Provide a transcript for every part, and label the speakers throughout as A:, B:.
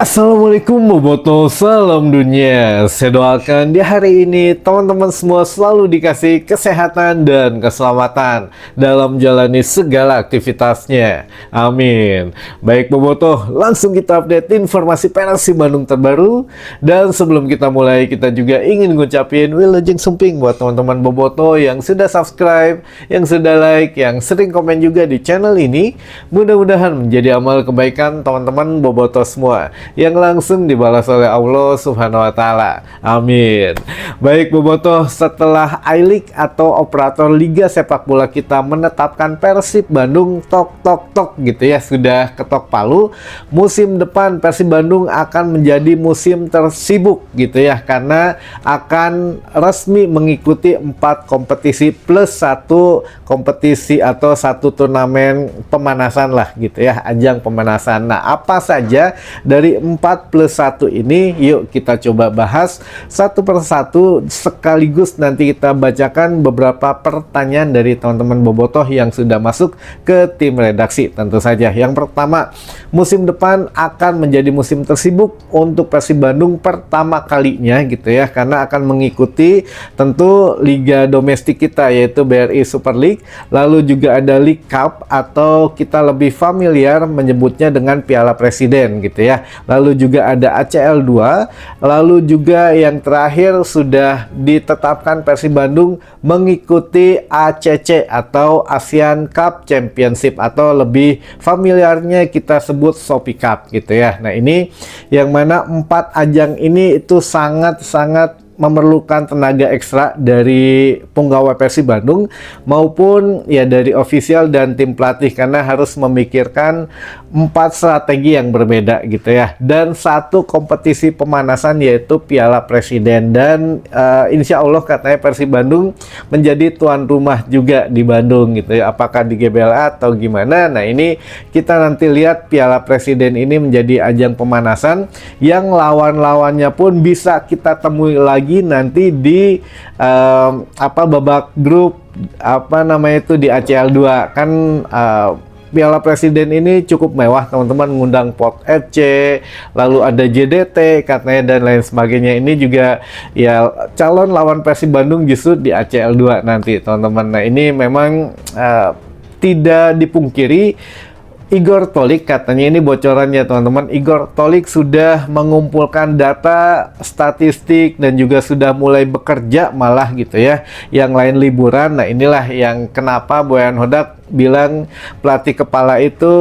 A: Assalamualaikum Boboto, salam dunia. Saya doakan di hari ini teman-teman semua selalu dikasih kesehatan dan keselamatan dalam menjalani segala aktivitasnya. Amin. Baik Boboto, langsung kita update informasi Persib Bandung terbaru. Dan sebelum kita mulai, kita juga ingin ngucapin wilujeng sumping buat teman-teman Boboto yang sudah subscribe, yang sudah like, yang sering komen juga di channel ini. Mudah-mudahan menjadi amal kebaikan teman-teman Boboto semua yang langsung dibalas oleh Allah Subhanahu wa Ta'ala. Amin. Baik Boboto, setelah I-League atau operator Liga Sepak Bola kita menetapkan Persib Bandung tok gitu ya, sudah ketok palu, musim depan Persib Bandung akan menjadi musim tersibuk gitu ya, karena akan resmi mengikuti 4 kompetisi plus 1 kompetisi atau 1 turnamen pemanasan lah gitu ya, ajang pemanasan. Nah, apa saja dari 4 plus 1 ini? Yuk kita coba bahas satu persatu, sekaligus nanti kita bacakan beberapa pertanyaan dari teman-teman Bobotoh yang sudah masuk ke tim redaksi tentu saja. Yang pertama, musim depan akan menjadi musim tersibuk untuk Persib Bandung pertama kalinya gitu ya, karena akan mengikuti tentu liga domestik kita yaitu BRI Super League, lalu juga ada League Cup atau kita lebih familiar menyebutnya dengan Piala Presiden gitu ya. Lalu juga ada ACL 2, lalu juga yang terakhir sudah ditetapkan Persib Bandung mengikuti ACC atau ASEAN Cup Championship atau lebih familiarnya kita sebut Shopee Cup gitu ya. Nah, ini yang mana 4 ajang ini itu sangat-sangat memerlukan tenaga ekstra dari penggawa Persib Bandung maupun ya dari ofisial dan tim pelatih, karena harus memikirkan 4 strategi yang berbeda gitu ya, dan 1 kompetisi pemanasan yaitu Piala Presiden. Dan insya Allah katanya Persib Bandung menjadi tuan rumah juga di Bandung gitu ya, apakah di GBLA atau gimana. Nah, ini kita nanti lihat. Piala Presiden ini menjadi ajang pemanasan yang lawan-lawannya pun bisa kita temui lagi nanti di babak grup di ACL 2 kan. Piala Presiden ini cukup mewah teman-teman, ngundang Pot FC, lalu ada JDT katanya dan lain sebagainya. Ini juga ya calon lawan Persib Bandung justru di ACL 2 nanti teman-teman. Nah, ini memang tidak dipungkiri, Igor Tolik katanya, ini bocorannya teman-teman, Igor Tolik sudah mengumpulkan data statistik dan juga sudah mulai bekerja malah gitu ya, yang lain liburan. Nah, inilah yang kenapa Boyan Hodak bilang pelatih kepala itu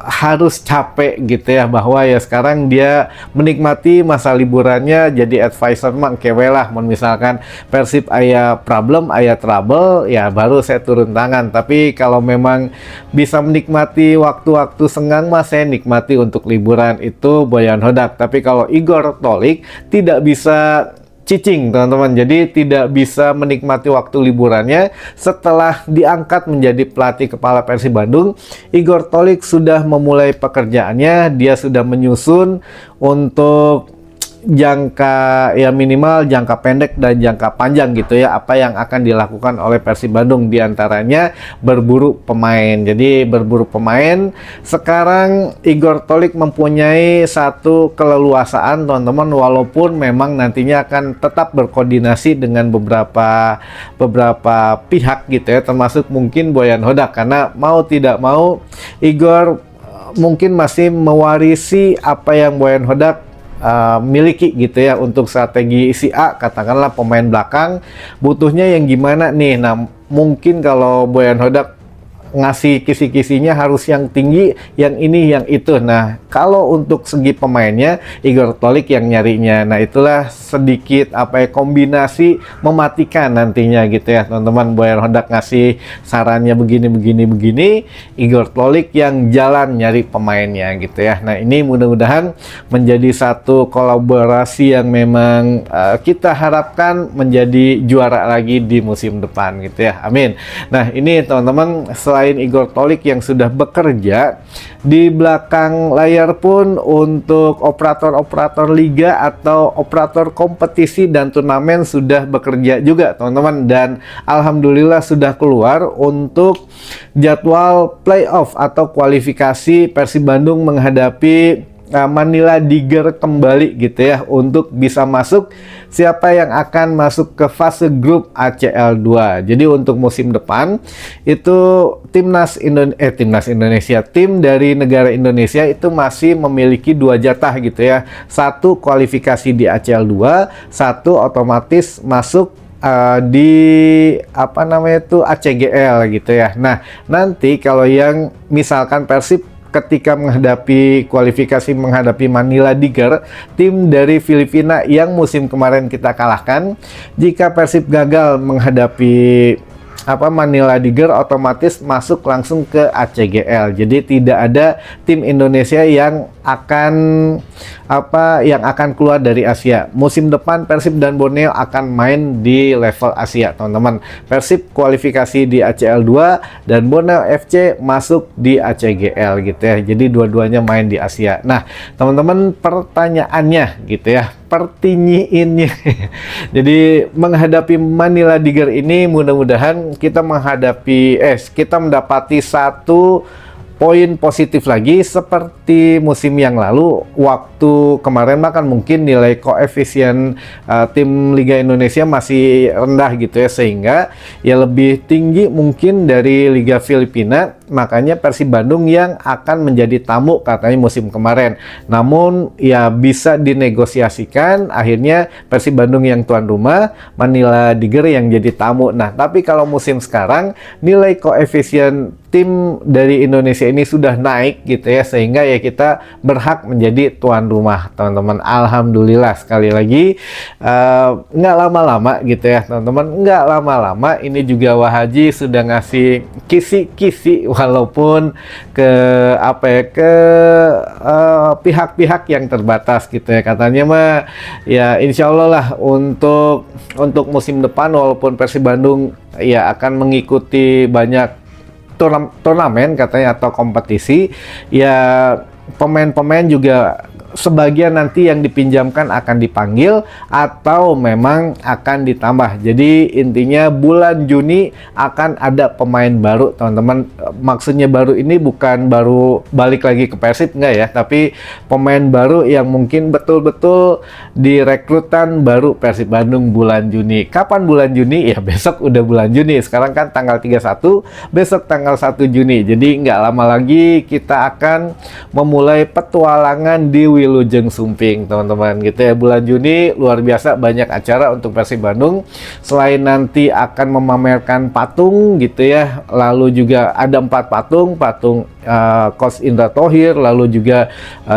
A: harus capek gitu ya, bahwa ya sekarang dia menikmati masa liburannya jadi advisor mang kewe lah. Misalkan Persib aya problem, aya trouble, ya baru saya turun tangan. Tapi kalau memang bisa menikmati waktu-waktu senggang mah saya nikmati untuk liburan, itu Boyan Hodak. Tapi kalau Igor Tolik tidak bisa cicing teman-teman, jadi tidak bisa menikmati waktu liburannya. Setelah diangkat menjadi pelatih kepala Persib Bandung, Igor Tolik sudah memulai pekerjaannya. Dia sudah menyusun untuk jangka ya minimal, jangka pendek dan jangka panjang gitu ya, apa yang akan dilakukan oleh Persib Bandung, diantaranya berburu pemain. Jadi berburu pemain, sekarang Igor Tolik mempunyai satu keleluasaan teman-teman, walaupun memang nantinya akan tetap berkoordinasi dengan beberapa pihak gitu ya, termasuk mungkin Boyan Hodak, karena mau tidak mau Igor mungkin masih mewarisi apa yang Boyan Hodak miliki gitu ya, untuk strategi si A, katakanlah pemain belakang butuhnya yang gimana nih. Nah, mungkin kalau Boyan Hodak ngasih kisi-kisinya harus yang tinggi, yang ini, yang itu. Nah, kalau untuk segi pemainnya Igor Tolik yang nyarinya. Nah, itulah sedikit kombinasi mematikan nantinya gitu ya teman-teman. Boyan Hodak ngasih sarannya begini, Igor Tolik yang jalan nyari pemainnya gitu ya. Nah, ini mudah-mudahan menjadi satu kolaborasi yang memang kita harapkan menjadi juara lagi di musim depan gitu ya. Amin. Nah, ini teman-teman, selain Igor Tolik yang sudah bekerja di belakang layar pun untuk operator-operator liga atau operator kompetisi dan turnamen sudah bekerja juga teman-teman, dan alhamdulillah sudah keluar untuk jadwal playoff atau kualifikasi Persib Bandung menghadapi Manila Diger kembali gitu ya untuk bisa masuk, siapa yang akan masuk ke fase grup ACL 2. Jadi untuk musim depan itu timnas Indonesia, tim dari negara Indonesia itu masih memiliki 2 jatah gitu ya. Satu kualifikasi di ACL 2, satu otomatis masuk di apa namanya itu ACGL gitu ya. Nah, nanti kalau yang misalkan Persib ketika menghadapi kualifikasi menghadapi Manila Diger, tim dari Filipina yang musim kemarin kita kalahkan, jika Persib gagal menghadapi Manila Diger, otomatis masuk langsung ke ACGL. Jadi tidak ada tim Indonesia yang akan keluar dari Asia. Musim depan Persib dan Borneo akan main di level Asia, teman-teman. Persib kualifikasi di ACL 2 dan Borneo FC masuk di ACGL gitu ya. Jadi dua-duanya main di Asia. Nah, teman-teman, pertanyaannya gitu ya, pertinyiinnya. Jadi menghadapi Manila Diger ini mudah-mudahan kita mendapati satu poin positif lagi seperti musim yang lalu. Waktu kemarin kan mungkin nilai koefisien tim Liga Indonesia masih rendah gitu ya, sehingga ya lebih tinggi mungkin dari Liga Filipina, makanya Persib Bandung yang akan menjadi tamu katanya musim kemarin. Namun ya bisa dinegosiasikan, akhirnya Persib Bandung yang tuan rumah, Manila Diger yang jadi tamu. Nah, tapi kalau musim sekarang nilai koefisien tim dari Indonesia ini sudah naik gitu ya, sehingga ya kita berhak menjadi tuan rumah, teman-teman. Alhamdulillah, sekali lagi nggak lama-lama gitu ya, teman-teman, nggak lama-lama ini juga Wahaji sudah ngasih kisi-kisi walaupun ke pihak-pihak yang terbatas gitu ya, katanya mah ya insya Allah lah untuk musim depan walaupun Persib Bandung ya akan mengikuti banyak turnamen katanya atau kompetisi, ya pemain-pemain juga sebagian nanti yang dipinjamkan akan dipanggil atau memang akan ditambah. Jadi intinya bulan Juni akan ada pemain baru, teman-teman. Maksudnya baru ini bukan baru balik lagi ke Persib, enggak ya, tapi pemain baru yang mungkin betul-betul direkrutan baru Persib Bandung bulan Juni. Kapan bulan Juni? Ya besok udah bulan Juni. Sekarang kan tanggal 31, besok tanggal 1 Juni. Jadi nggak lama lagi kita akan memulai petualangan di Wilujeng Sumping, teman-teman, gitu ya. Bulan Juni luar biasa banyak acara untuk Persib Bandung. Selain nanti akan memamerkan patung gitu ya, lalu juga ada 4 patung Coach Indra Thohir, lalu juga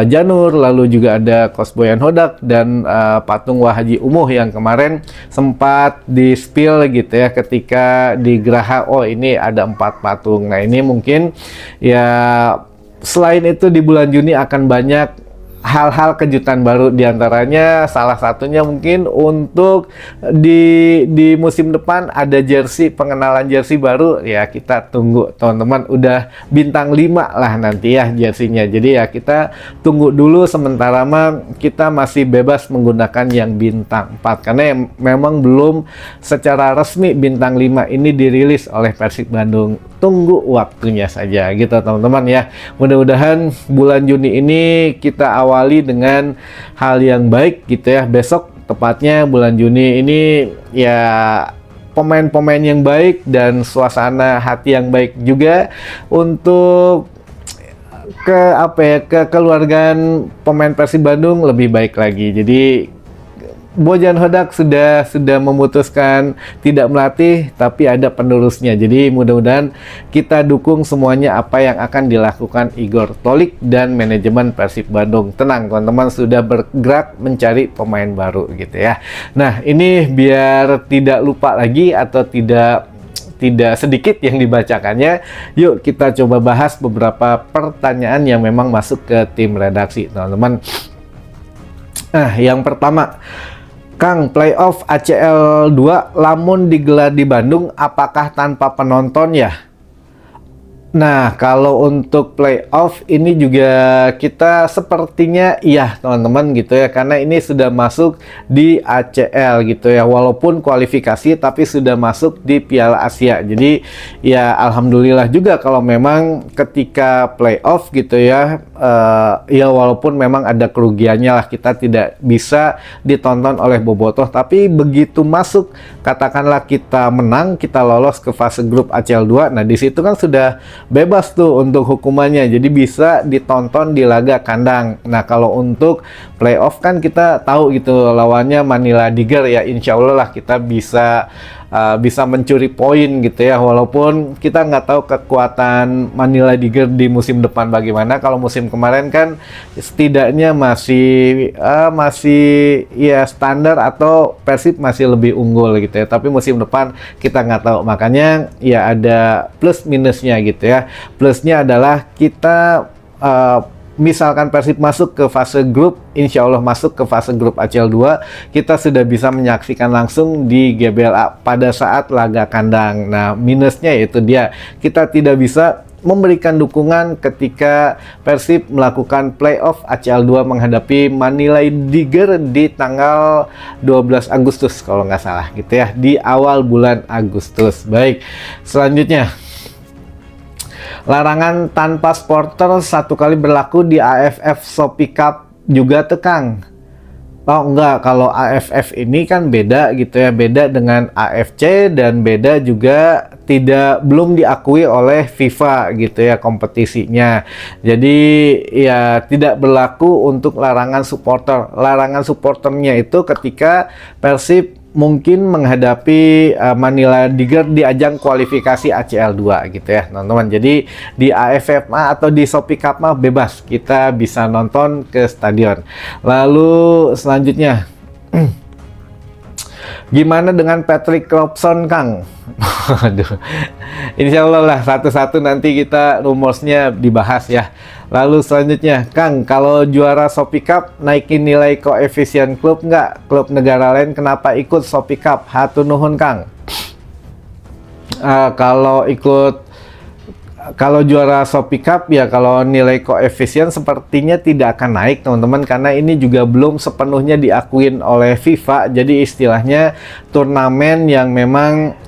A: Janur, lalu juga ada Coach Boyan Hodak dan patung Wahaji Umuh yang kemarin sempat di-spill gitu ya ketika di Geraha. Oh, ini ada 4 patung. Nah, ini mungkin ya selain itu di bulan Juni akan banyak hal-hal kejutan baru, diantaranya salah satunya mungkin untuk di musim depan ada pengenalan jersey baru ya. Kita tunggu, teman-teman, udah bintang 5 lah nanti ya jersinya. Jadi ya kita tunggu dulu, sementara kita masih bebas menggunakan yang bintang 4 karena memang belum secara resmi bintang 5 ini dirilis oleh Persib Bandung. Tunggu waktunya saja gitu, teman-teman ya. Mudah-mudahan bulan Juni ini kita awali dengan hal yang baik gitu ya. Besok tepatnya bulan Juni ini ya pemain-pemain yang baik dan suasana hati yang baik juga untuk kekeluargaan pemain Persib Bandung lebih baik lagi. Jadi Bojan Hodak sudah memutuskan tidak melatih, tapi ada penerusnya. Jadi mudah-mudahan kita dukung semuanya apa yang akan dilakukan Igor Tolik dan manajemen Persib Bandung. Tenang, teman-teman, sudah bergerak mencari pemain baru gitu ya. Nah, ini biar tidak lupa lagi atau tidak sedikit yang dibacakannya, yuk kita coba bahas beberapa pertanyaan yang memang masuk ke tim redaksi, teman-teman. Nah, yang pertama, Kang, playoff ACL 2 lamun digelar di Bandung, apakah tanpa penonton ya? Nah, kalau untuk playoff ini juga kita sepertinya iya teman-teman gitu ya, karena ini sudah masuk di ACL gitu ya, walaupun kualifikasi tapi sudah masuk di Piala Asia. Jadi ya alhamdulillah juga kalau memang ketika playoff gitu ya, ya walaupun memang ada kerugiannya lah, kita tidak bisa ditonton oleh bobotoh, tapi begitu masuk katakanlah kita menang, kita lolos ke fase grup ACL 2. Nah, di situ kan sudah bebas tuh untuk hukumannya, jadi bisa ditonton di laga kandang. Nah, kalau untuk playoff kan kita tahu gitu lawannya Manila Tiger ya, insya Allah lah kita bisa mencuri poin gitu ya, walaupun kita nggak tahu kekuatan Manila Tiger di musim depan bagaimana. Kalau musim kemarin kan setidaknya masih ya standar atau Persib masih lebih unggul gitu ya, tapi musim depan kita nggak tahu, makanya ya ada plus minusnya gitu ya. Plusnya adalah kita misalkan Persib masuk ke fase grup, insya Allah masuk ke fase grup ACL 2, kita sudah bisa menyaksikan langsung di GBLA pada saat laga kandang. Nah, minusnya yaitu dia, kita tidak bisa memberikan dukungan ketika Persib melakukan playoff ACL 2 menghadapi Manila Tiger di tanggal 12 Agustus kalau nggak salah gitu ya, di awal bulan Agustus. Baik, selanjutnya larangan tanpa supporter satu kali berlaku di AFF Shopee Cup juga tekang. Oh enggak, kalau AFF ini kan beda gitu ya, beda dengan AFC dan beda juga belum diakui oleh FIFA gitu ya kompetisinya. Jadi ya tidak berlaku untuk larangan supporter. Larangan supporternya itu ketika Persib mungkin menghadapi Manila Tiger di ajang kualifikasi ACL 2 gitu ya teman-teman. Jadi di AFF atau di Shopee Cup mah bebas, kita bisa nonton ke stadion. Lalu selanjutnya gimana dengan Patrick Robson, Kang? Aduh, insya Allah lah satu-satu nanti kita rumorsnya dibahas ya. Lalu selanjutnya, Kang, kalau juara Shopee Cup naikin nilai koefisien klub nggak? Klub negara lain kenapa ikut Shopee Cup? Hatur nuhun, Kang. Kalau juara Shopee Cup ya, kalau nilai koefisien sepertinya tidak akan naik teman-teman, karena ini juga belum sepenuhnya diakuin oleh FIFA. Jadi istilahnya turnamen yang memang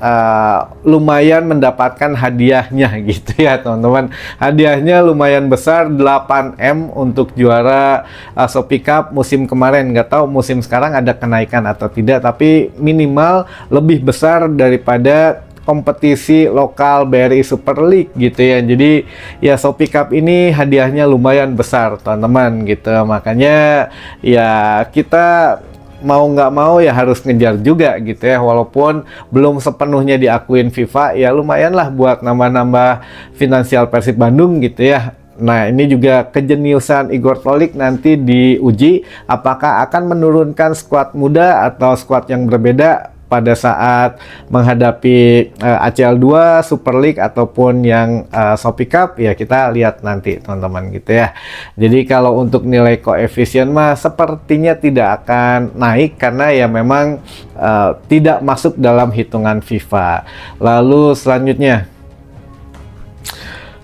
A: lumayan mendapatkan hadiahnya gitu ya teman-teman. Hadiahnya lumayan besar, 8M untuk juara Shopee Cup musim kemarin. Nggak tahu musim sekarang ada kenaikan atau tidak, tapi minimal lebih besar daripada kompetisi lokal BRI Super League gitu ya. Jadi ya Shopee Cup ini hadiahnya lumayan besar teman-teman gitu, makanya ya kita mau nggak mau ya harus ngejar juga gitu ya, walaupun belum sepenuhnya diakuin FIFA, ya lumayan lah buat nambah-nambah finansial Persib Bandung gitu ya. Nah, ini juga kejeniusan Igor Tolik nanti diuji apakah akan menurunkan skuad muda atau skuad yang berbeda pada saat menghadapi ACL 2, Super League ataupun yang Shopee Cup. Ya kita lihat nanti teman-teman gitu ya. Jadi kalau untuk nilai koefisien mah sepertinya tidak akan naik karena ya memang tidak masuk dalam hitungan FIFA. Lalu selanjutnya,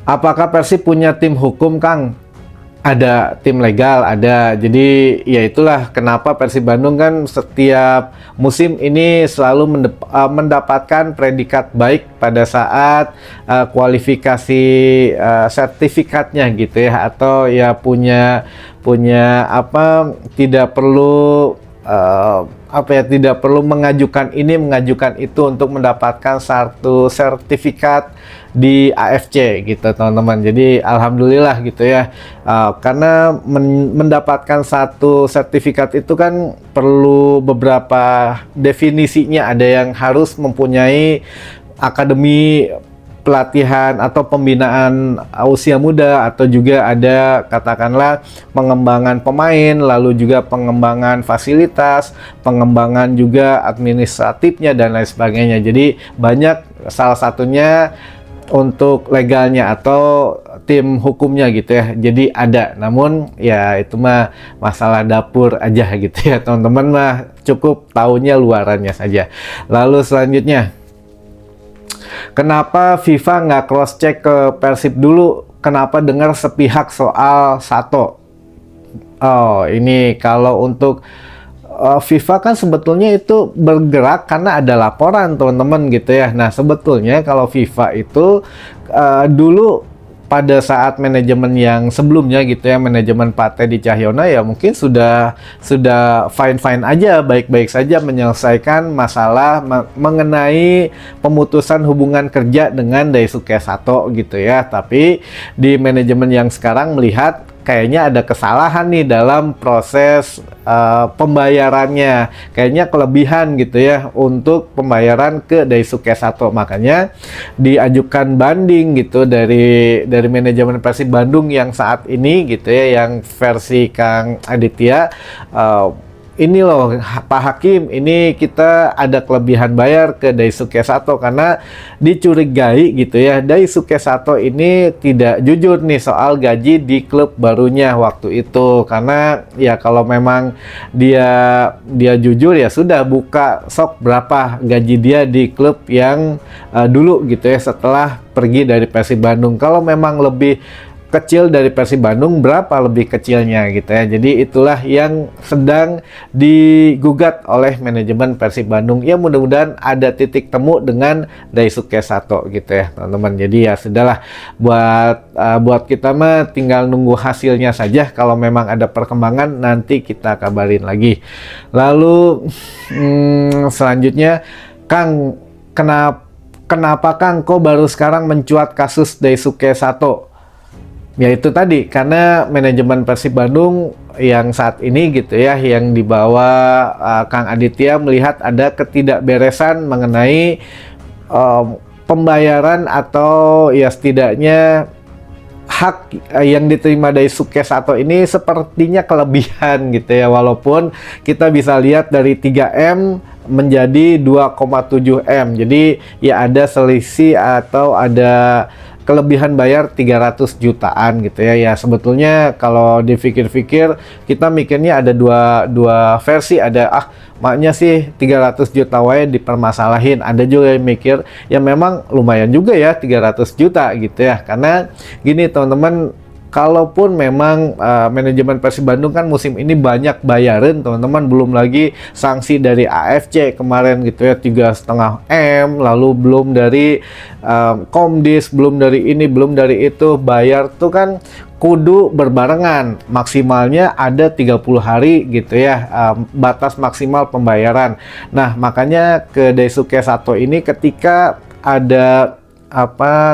A: apakah Persib punya tim hukum, Kang? Ada tim legal, ada. Jadi ya itulah kenapa Persib Bandung kan setiap musim ini selalu mendapatkan predikat baik pada saat kualifikasi sertifikatnya gitu ya, atau ya punya apa, tidak perlu tidak perlu mengajukan ini mengajukan itu untuk mendapatkan satu sertifikat di AFC gitu teman-teman. Jadi alhamdulillah gitu ya, karena mendapatkan satu sertifikat itu kan perlu beberapa definisinya. Ada yang harus mempunyai akademi pelatihan atau pembinaan usia muda, atau juga ada katakanlah pengembangan pemain, lalu juga pengembangan fasilitas, pengembangan juga administratifnya dan lain sebagainya. Jadi banyak, salah satunya untuk legalnya atau tim hukumnya gitu ya. Jadi ada, namun ya itu mah masalah dapur aja gitu ya teman-teman, mah cukup tahunya luarannya saja. Lalu selanjutnya, Kenapa FIFA nggak cross check ke Persib dulu? Kenapa dengar sepihak soal Sato? Oh, ini kalau untuk FIFA kan sebetulnya itu bergerak karena ada laporan teman-teman gitu ya. Nah sebetulnya kalau FIFA itu dulu pada saat manajemen yang sebelumnya gitu ya, manajemen Pak Teddy Cahyono ya mungkin sudah fine aja, baik-baik saja menyelesaikan masalah mengenai pemutusan hubungan kerja dengan Daisuke Sato gitu ya. Tapi di manajemen yang sekarang melihat kayaknya ada kesalahan nih dalam proses pembayarannya, kayaknya kelebihan gitu ya untuk pembayaran ke Daisuke Sato, makanya diajukan banding gitu dari manajemen Persib Bandung yang saat ini gitu ya, yang versi Kang Aditya. Ini loh Pak Hakim, ini kita ada kelebihan bayar ke Daisuke Sato karena dicurigai gitu ya, Daisuke Sato ini tidak jujur nih soal gaji di klub barunya waktu itu. Karena ya kalau memang dia jujur ya sudah, buka sok berapa gaji dia di klub yang dulu gitu ya setelah pergi dari Persib Bandung. Kalau memang lebih kecil dari Persib Bandung, berapa lebih kecilnya gitu ya. Jadi itulah yang sedang digugat oleh manajemen Persib Bandung. Ya mudah-mudahan ada titik temu dengan Daisuke Sato gitu ya teman-teman. Jadi ya sudahlah, buat kita mah tinggal nunggu hasilnya saja. Kalau memang ada perkembangan nanti kita kabarin lagi. Lalu selanjutnya Kang, kenapa Kang kok baru sekarang mencuat kasus Daisuke Sato? Ya itu tadi, karena manajemen Persib Bandung yang saat ini gitu ya, yang dibawa Kang Aditya melihat ada ketidakberesan mengenai pembayaran atau ya setidaknya hak yang diterima Daisuke Sato ini sepertinya kelebihan gitu ya, walaupun kita bisa lihat dari 3M menjadi 2,7M. Jadi ya ada selisih atau ada kelebihan bayar 300 jutaan gitu ya. Ya sebetulnya kalau dipikir-pikir kita mikirnya ada dua versi, ada maknya sih 300 juta wae dipermasalahin. Ada juga yang mikir ya memang lumayan juga ya 300 juta gitu ya. Karena gini teman-teman, kalaupun memang manajemen Persib Bandung kan musim ini banyak bayarin teman-teman, belum lagi sanksi dari AFC kemarin gitu ya 3,5M, lalu belum dari Komdis, belum dari ini, belum dari itu, bayar tuh kan kudu berbarengan, maksimalnya ada 30 hari gitu ya, batas maksimal pembayaran. Nah makanya ke Daisuke Sato ini ketika ada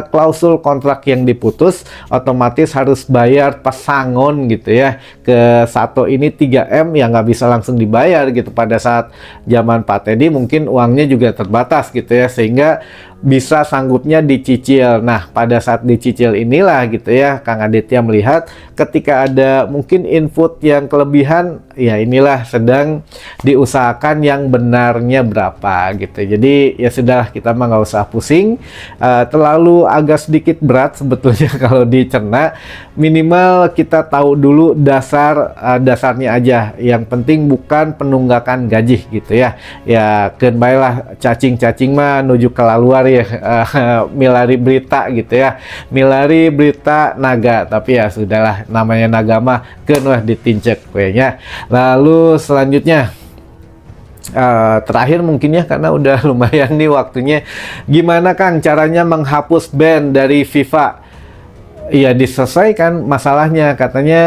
A: klausul kontrak yang diputus, otomatis harus bayar pesangon gitu ya ke Sato ini 3M, yang nggak bisa langsung dibayar gitu. Pada saat zaman Pak Teddy mungkin uangnya juga terbatas gitu ya, sehingga bisa sanggupnya dicicil. Nah pada saat dicicil inilah gitu ya Kang Aditya melihat ketika ada mungkin input yang kelebihan, ya inilah sedang diusahakan yang benarnya berapa gitu. Jadi ya sudah, kita mah nggak usah pusing, terlalu agak sedikit berat sebetulnya kalau dicerna. Minimal kita tahu dulu dasarnya aja, yang penting bukan penunggakan gaji gitu ya. Ya kenbailah cacing-cacing mah nuju ke luar ya, milari berita gitu ya, milari berita naga. Tapi ya sudahlah, namanya naga mah wah ditincek kayaknya. Lalu selanjutnya terakhir mungkin ya, karena udah lumayan nih waktunya, gimana Kang caranya menghapus ban dari FIFA? Iya diselesaikan masalahnya, katanya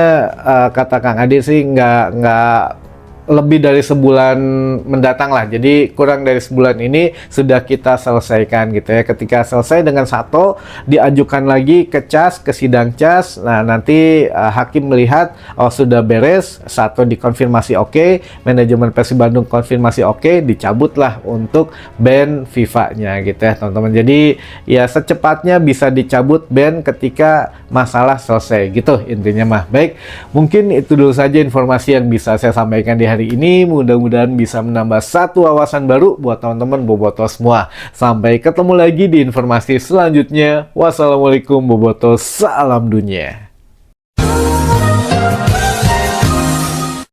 A: kata Kang Adi sih nggak lebih dari sebulan mendatang lah. Jadi kurang dari sebulan ini sudah kita selesaikan gitu ya. Ketika selesai dengan Sato, diajukan lagi ke CAS, ke sidang CAS. Nah nanti hakim melihat oh sudah beres, Sato dikonfirmasi oke, manajemen Persib Bandung konfirmasi oke, dicabutlah untuk ban FIFA-nya gitu ya teman-teman. Jadi ya secepatnya bisa dicabut ban ketika masalah selesai gitu intinya mah. Baik, mungkin itu dulu saja informasi yang bisa saya sampaikan di hari ini. Mudah-mudahan bisa menambah satu wawasan baru buat teman-teman boboto semua. Sampai ketemu lagi di informasi selanjutnya. Wassalamualaikum boboto, salam dunia.